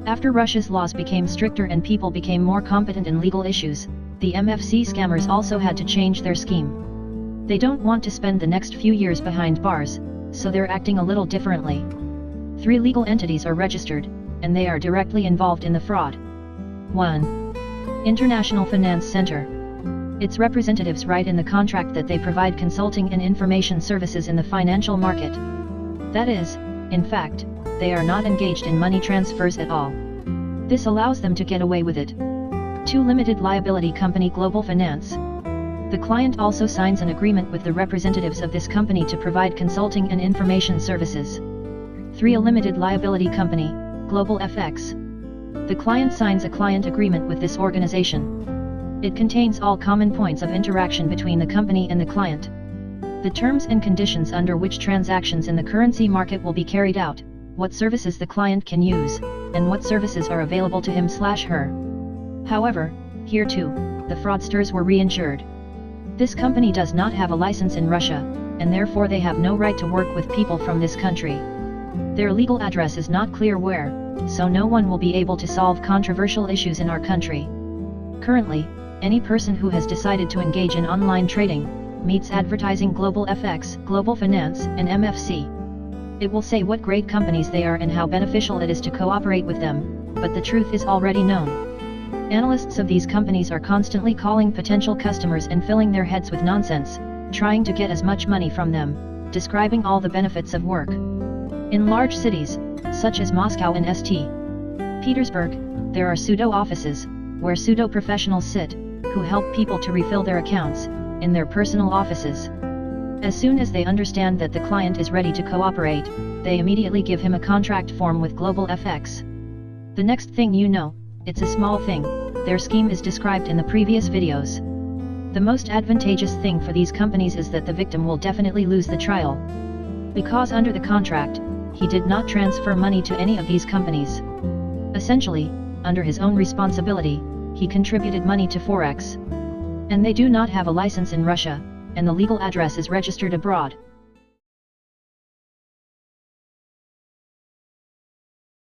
After Russia's laws became stricter and people became more competent in legal issues, the MFC scammers also had to change their scheme. They don't want to spend the next few years behind bars, so they're acting a little differently. 3 legal entities are registered, and they are directly involved in the fraud. 1. International Finance Center. Its representatives write in the contract that they provide consulting and information services in the financial market. That is, in fact, they are not engaged in money transfers at all. This allows them to get away with it. 2. Limited liability company Global Finance. The client also signs an agreement with the representatives of this company to provide consulting and information services. 3. A limited liability company, Global FX. The client signs a client agreement with this organization. It contains all common points of interaction between the company and the client. The terms and conditions under which transactions in the currency market will be carried out, what services the client can use, and what services are available to him/her. However, here too, the fraudsters were reinsured. This company does not have a license in Russia, and therefore they have no right to work with people from this country. Their legal address is not clear where, so no one will be able to solve controversial issues in our country. Currently, any person who has decided to engage in online trading, meets advertising Global FX, Global Finance, and MFC. It will say what great companies they are and how beneficial it is to cooperate with them, but the truth is already known. Analysts of these companies are constantly calling potential customers and filling their heads with nonsense, trying to get as much money from them, describing all the benefits of work. In large cities, such as Moscow and St. Petersburg, there are pseudo offices, where pseudo professionals sit, who help people to refill their accounts, in their personal offices. As soon as they understand that the client is ready to cooperate, they immediately give him a contract form with Global FX. The next thing you know, it's a small thing, their scheme is described in the previous videos. The most advantageous thing for these companies is that the victim will definitely lose the trial. Because under the contract, he did not transfer money to any of these companies. Essentially, under his own responsibility, he contributed money to Forex. And they do not have a license in Russia, and the legal address is registered abroad.